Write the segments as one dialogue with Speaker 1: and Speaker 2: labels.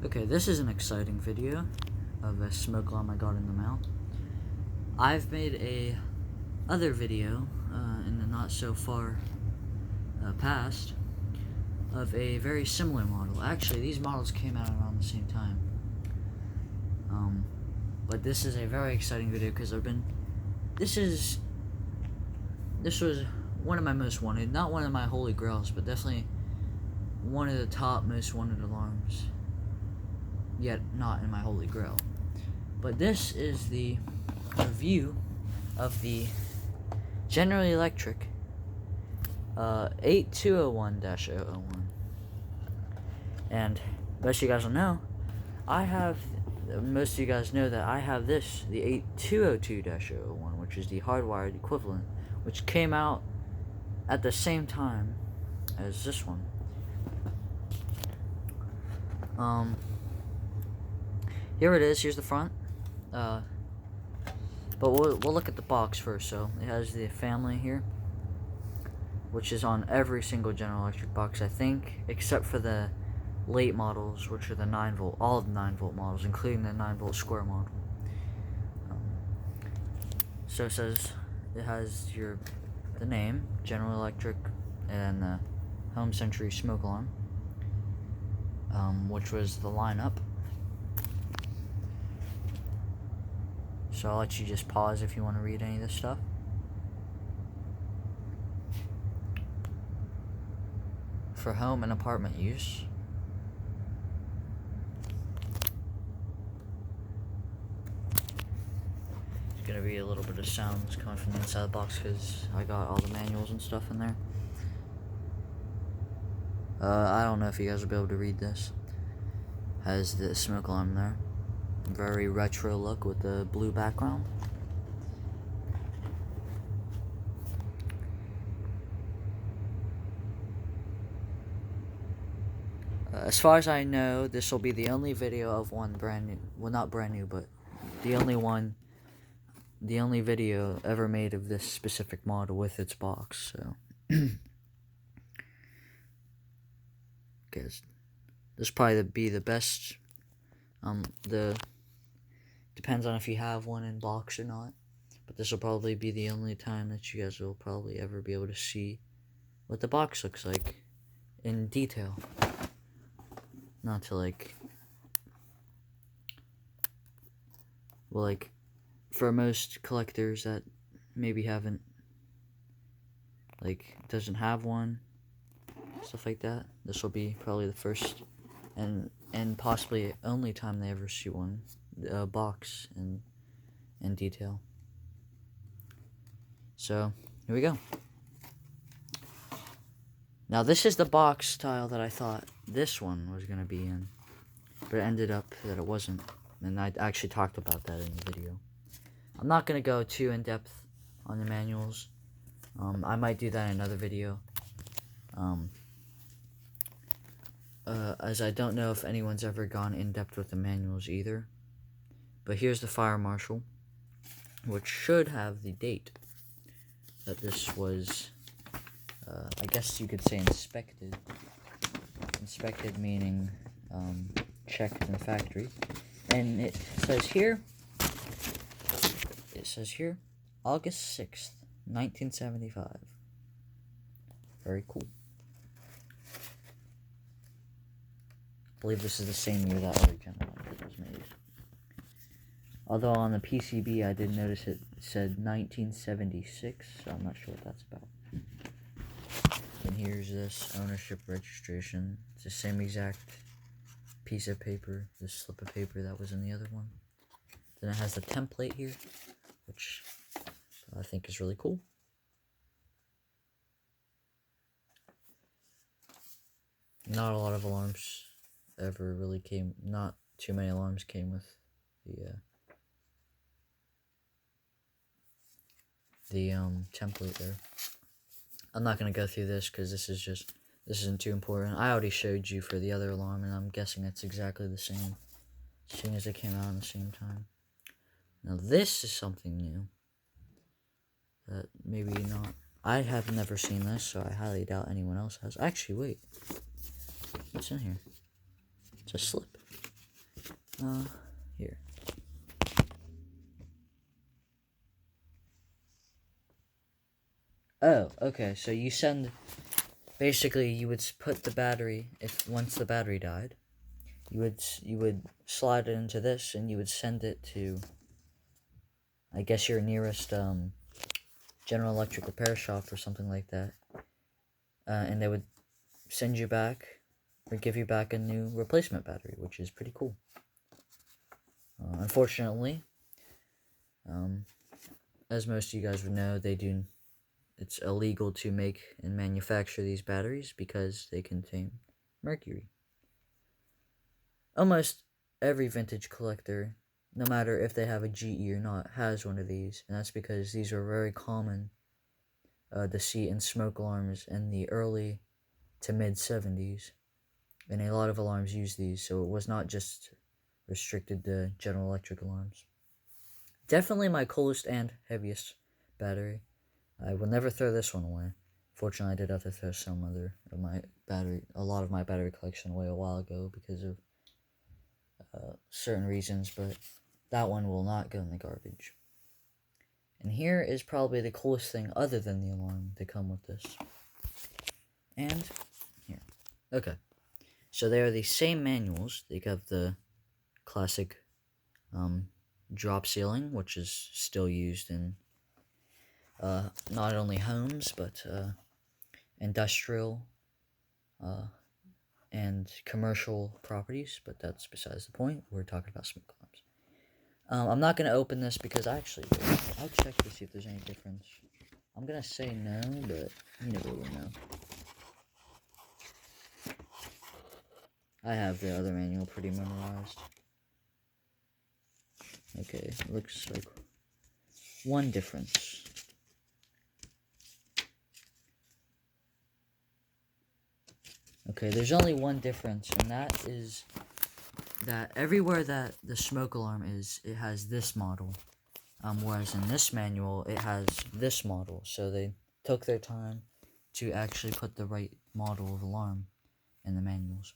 Speaker 1: Okay, this is an exciting video of a smoke alarm I got in the mail. I've made a other video in the not so far past of a very similar model. Actually, these models came out around the same time. But this is a very exciting video because this was one of my most wanted, not one of my holy grails, but definitely one of the top most wanted alarms. Yet not in my holy grail. But this is the review of the General Electric 8201-001. And most of you guys will know, most of you guys know that I have this, the 8202-001, which is the hardwired equivalent, which came out at the same time as this one. Here it is. Here's the front. But we'll look at the box first. So it has the family here, which is on every single General Electric box, I think, except for the late models, which are the 9-volt, all of the 9-volt models, including the 9-volt square model. So it says it has the name General Electric and the Home Century smoke alarm, which was the lineup. So I'll let you just pause if you want to read any of this stuff. For home and apartment use. There's going to be a little bit of sounds coming from the inside of the box because I got all the manuals and stuff in there. I don't know if you guys will be able to read this. Has the smoke alarm there. Very retro look with the blue background. As far as I know, this will be the only video of one brand new, well, not brand new, but the only video ever made of this specific model with its box. So guess this will probably be the best. Depends on if you have one in box or not, but this will probably be the only time that you guys will probably ever be able to see what the box looks like in detail. Not to for most collectors that maybe haven't, doesn't have one, stuff like that, this will be probably the first and possibly only time they ever see one box in detail. So here we go. Now this is the box style that I thought this one was gonna be in, but it ended up that it wasn't, and I actually talked about that in the video. I'm not gonna go too in depth on the manuals. I might do that in another video. As I don't know if anyone's ever gone in depth with the manuals either. But here's the fire marshal, which should have the date that this was, I guess you could say inspected. Inspected meaning checked in the factory. And it says here, August 6th, 1975. Very cool. I believe this is the same year that other General Electric was made. Although on the PCB I did notice it said 1976, so I'm not sure what that's about. And here's this ownership registration. It's the same exact piece of paper, this slip of paper that was in the other one. Then it has the template here, which I think is really cool. Not a lot of alarms ever really came, not too many alarms came with the template there. I'm not going to go through this because this isn't too important. I already showed you for the other alarm, and I'm guessing it's exactly the same, seeing as it came out at the same time. Now this is something new that maybe not. I have never seen this, so I highly doubt anyone else has. Actually, wait. What's in here? It's a slip. Here. Oh, okay, so you send, basically you would put the battery, once the battery died, you would slide it into this, and you would send it to, I guess, your nearest, General Electric repair shop or something like that, and they would send you back, or give you back a new replacement battery, which is pretty cool. Unfortunately, as most of you guys would know, it's illegal to make and manufacture these batteries because they contain mercury. Almost every vintage collector, no matter if they have a GE or not, has one of these, and that's because these are very common to see in smoke alarms in the early to mid 70s, and a lot of alarms use these, so it was not just restricted to General Electric alarms. Definitely my coolest and heaviest battery. I will never throw this one away. Fortunately, I did have to throw a lot of my battery collection away a while ago because of certain reasons, but that one will not go in the garbage. And here is probably the coolest thing other than the alarm to come with this. And here. Okay. So they are the same manuals. They have the classic drop ceiling, which is still used in not only homes, but industrial and commercial properties, but that's besides the point. We're talking about smoke alarms. I'm not going to open this because I'll check to see if there's any difference. I'm going to say no, but you never will know. I have the other manual pretty memorized. Okay, looks like one difference. Okay, there's only one difference, and that is that everywhere that the smoke alarm is, it has this model. Whereas in this manual, it has this model. So they took their time to actually put the right model of alarm in the manuals.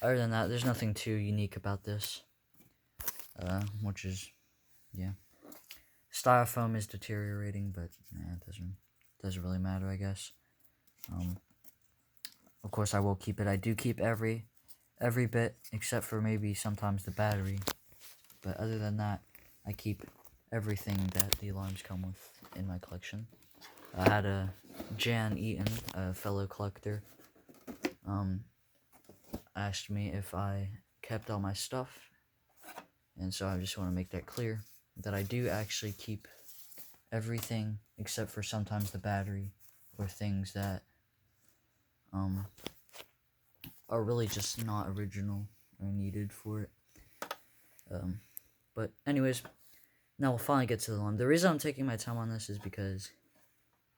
Speaker 1: Other than that, there's nothing too unique about this. Which is, yeah. Styrofoam is deteriorating, but it doesn't really matter, I guess. Of course, I will keep it. I do keep every bit, except for maybe sometimes the battery. But other than that, I keep everything that the alarms come with in my collection. I had a Jan Eaton, a fellow collector, asked me if I kept all my stuff, and so I just want to make that clear, that I do actually keep everything except for sometimes the battery or things that are really just not original or needed for it. But anyways, now we'll finally get to the alarm. The reason I'm taking my time on this is because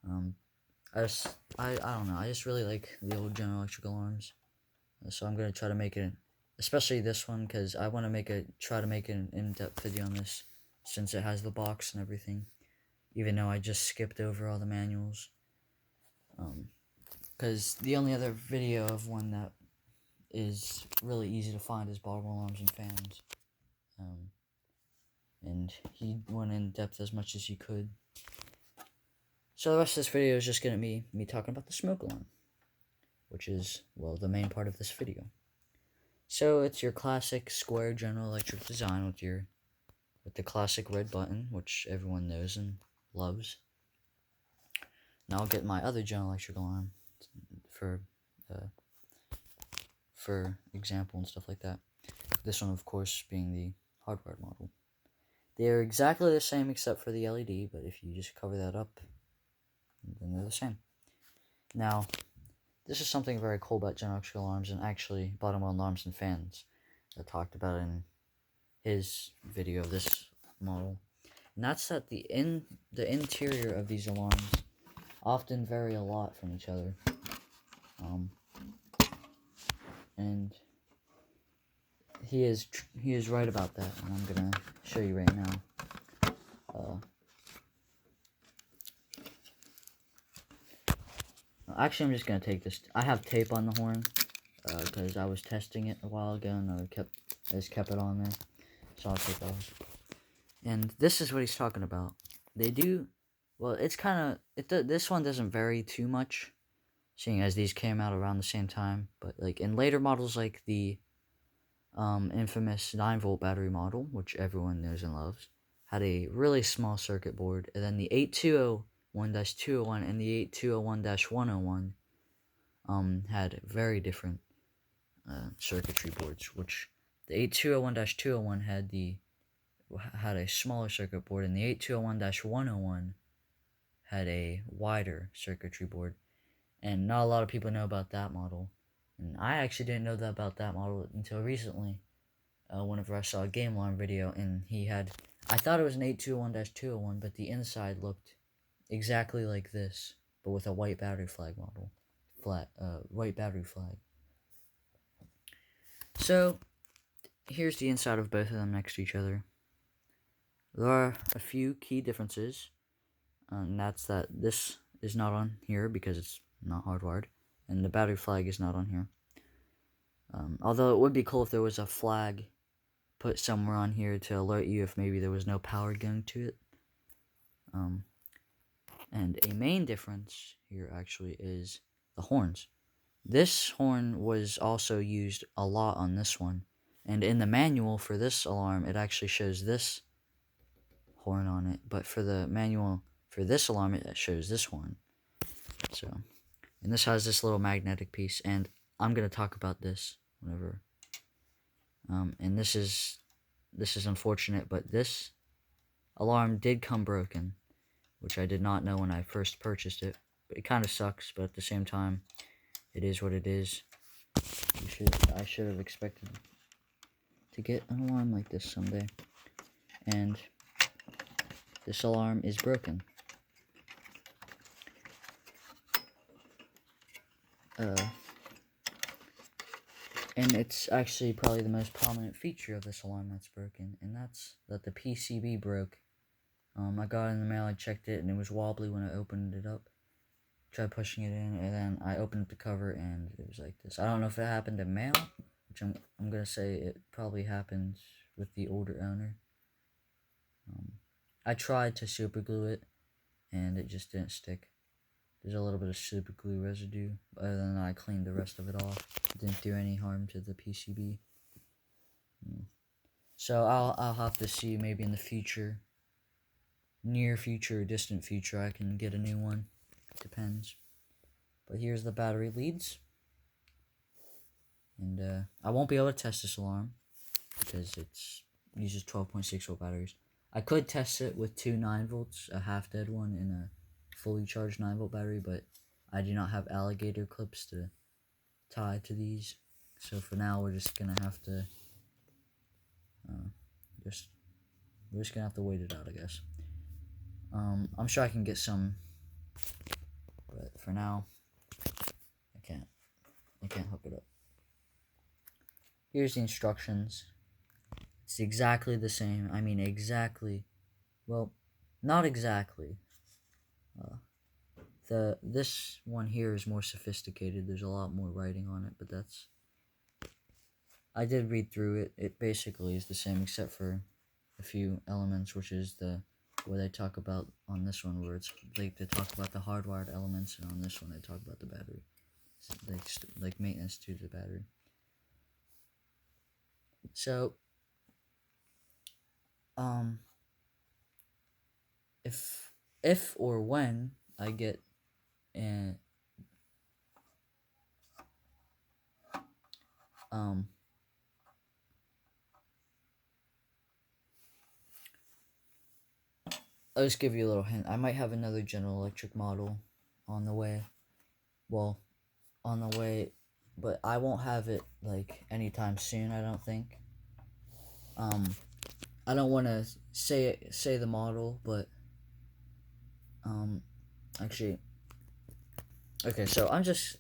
Speaker 1: I don't know, I just really like the old General Electric alarms. So I'm gonna try to make it, especially this one, because I want to try to make an in-depth video on this, since it has the box and everything, even though I just skipped over all the manuals. Because the only other video of one that is really easy to find is Baltimore Alarms and Fans. And he went in depth as much as he could. So the rest of this video is just going to be me talking about the smoke alarm, which is, well, the main part of this video. So it's your classic square General Electric design with the classic red button, which everyone knows and loves. Now I'll get my other General Electric alarm for example and stuff like that. This one, of course, being the hardwired model. They are exactly the same except for the LED, but if you just cover that up, then they're the same. Now, this is something very cool about General Electric alarms, and actually Baltimore Alarms and Fans that talked about in his video of this model. And that's that the interior of these alarms often vary a lot from each other. And he is right about that, and I'm gonna show you right now. Actually, I'm just gonna take this. I have tape on the horn, because I was testing it a while ago and I just kept it on there, so I'll take off. And this is what he's talking about. They do, well, it's kind of, this one doesn't vary too much, seeing as these came out around the same time, but like in later models like the infamous 9-volt battery model, which everyone knows and loves, had a really small circuit board, and then the 8201-201 and the 8201-101 had very different circuitry boards, which the 8201-201 had a smaller circuit board, and the 8201-101 had a wider circuitry board. And not a lot of people know about that model, and I actually didn't know about that model until recently, whenever I saw a Game Alarm video, and I thought it was an 821-201, but the inside looked exactly like this, but with a white battery flag model. White battery flag. So, here's the inside of both of them next to each other. There are a few key differences, and that's that this is not on here because it's not hardwired, and the battery flag is not on here. Although it would be cool if there was a flag put somewhere on here to alert you if maybe there was no power going to it. And a main difference here actually is the horns. This horn was also used a lot on this one, and in the manual for this alarm it actually shows this horn on it, but for the manual for this alarm it shows this horn. So, and this has this little magnetic piece, and I'm gonna talk about this whenever. And this is unfortunate, but this alarm did come broken, which I did not know when I first purchased it. But it kind of sucks, but at the same time, it is what it is. I should have expected to get an alarm like this someday, and this alarm is broken. And it's actually probably the most prominent feature of this alarm that's broken, and that's that the PCB broke. I got it in the mail, I checked it, and it was wobbly when I opened it up. Tried pushing it in, and then I opened up the cover, and it was like this. I don't know if it happened in mail, which I'm gonna say it probably happened with the older owner. I tried to super glue it, and it just didn't stick. There's a little bit of super glue residue, but other than that, I cleaned the rest of it off. It didn't do any harm to the PCB. So I'll have to see maybe in the future, near future or distant future, I can get a new one. Depends. But here's the battery leads. And I won't be able to test this alarm because it uses 12.6 volt batteries. I could test it with two 9 volts, a half dead one and a fully charged 9 volt battery, but I do not have alligator clips to tie to these. So for now, we're just gonna have to we're just gonna have to wait it out, I guess. I'm sure I can get some, but for now, I can't hook it up. Here's the instructions. It's exactly the same. I mean, exactly. Well, not exactly. This one here is more sophisticated. There's a lot more writing on it, but I did read through it. It basically is the same except for a few elements, which is where they talk about on this one, where it's like they talk about the hardwired elements, and on this one they talk about the battery, like maintenance to the battery. So, if or when I get I'll just give you a little hint. I might have another General Electric model on the way. Well, on the way, but I won't have it like anytime soon, I don't think. I don't want to say the model, but actually, okay. So I'm just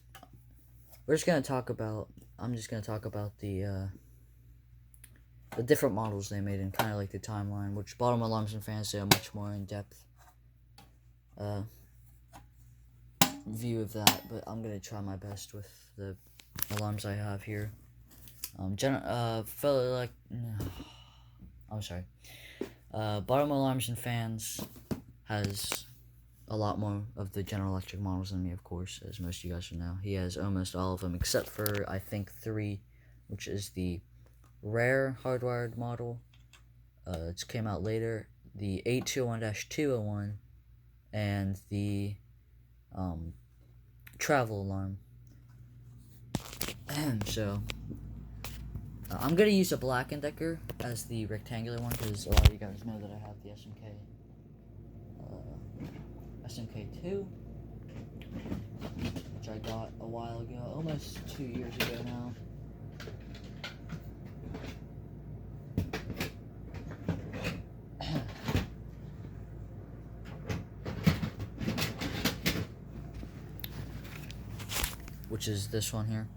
Speaker 1: gonna talk about the different models they made and kind of like the timeline, which Baltimore Alarms and Fantasy are much more in depth view of that. But I'm gonna try my best with the alarms I have here. I'm sorry. Bottom Alarms and Fans has a lot more of the General Electric models than me, of course, as most of you guys know. He has almost all of them, except for, I think, 3, which is the rare hardwired model. It came out later. The 8201-201 and the travel alarm. So, I'm going to use a Black & Decker as the rectangular one, because a lot of you guys know that I have the SMK2, which I got a while ago, almost 2 years ago now. Which is this one here.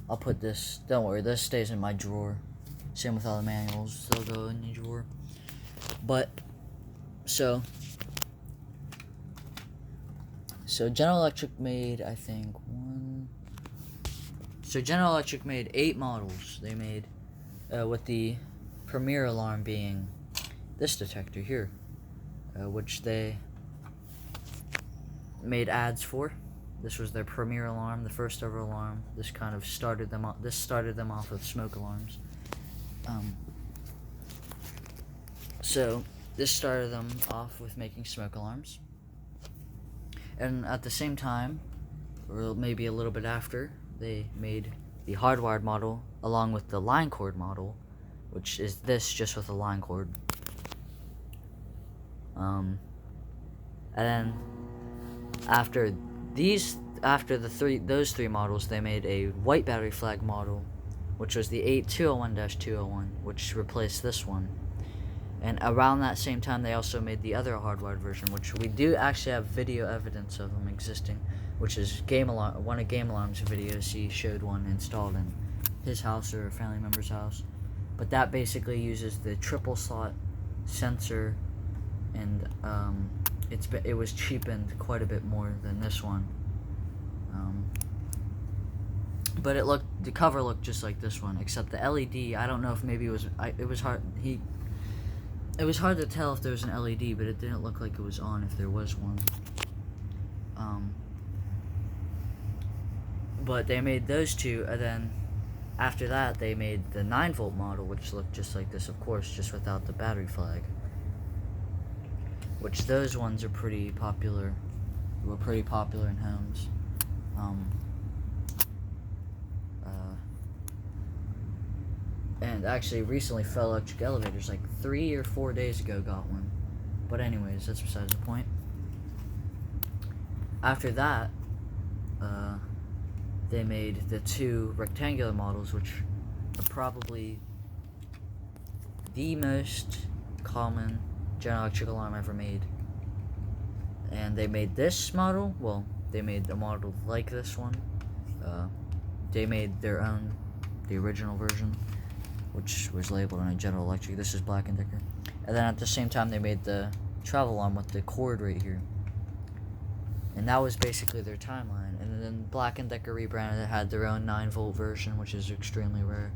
Speaker 1: I'll put this, don't worry, this stays in my drawer. Same with all the manuals, they'll go in the drawer. But, so General Electric made, I think, General Electric made 8 models. They made, with the premier alarm being this detector here, which they made ads for. This was their premier alarm, the first ever alarm. This kind of started them off. This started them off with smoke alarms. So this started them off with making smoke alarms. And at the same time, or maybe a little bit after, they made the hardwired model along with the line cord model, which is this just with a line cord. And then after those three models, they made a white battery flag model, which was the 8201-201, which replaced this one. And around that same time, they also made the other hardwired version, which we do actually have video evidence of them existing, which is one of Game Alarm's videos. He showed one installed in his house or a family member's house. But that basically uses the triple slot sensor, and it was cheapened quite a bit more than this one. But the cover looked just like this one, except the LED. I don't know if maybe it was hard. It was hard to tell if there was an LED, but it didn't look like it was on if there was one. But they made those two, and then after that they made the 9-volt model, which looked just like this, of course, just without the battery flag. Which those ones are pretty popular. Were pretty popular in homes. And actually, recently, Fell Electric Elevators, like 3 or 4 days ago, got one. But anyways, that's besides the point. After that, they made the 2 rectangular models, which are probably the most common General Electric alarm ever made. And they made this model. Well, they made a model like this one. They made their own, the original version, which was labeled on a General Electric. This is Black & Decker. And then at the same time, they made the travel alarm with the cord right here. And that was basically their timeline. And then Black & Decker rebranded it, had their own 9-volt version, which is extremely rare.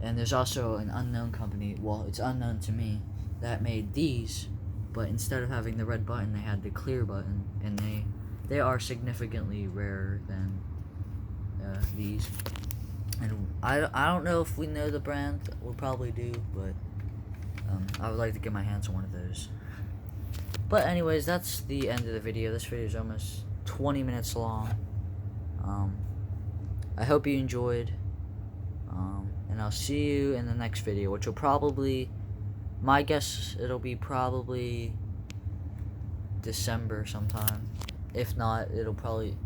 Speaker 1: And there's also an unknown company, well, it's unknown to me, that made these, but instead of having the red button, they had the clear button. And they are significantly rarer than these. And I don't know if we know the brand. We probably do, but I would like to get my hands on one of those. But anyways, that's the end of the video. This video is almost 20 minutes long. I hope you enjoyed. And I'll see you in the next video, which will probably, my guess, it'll be probably December sometime. If not, it'll probably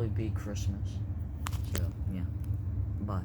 Speaker 1: be Christmas. So yeah. Bye.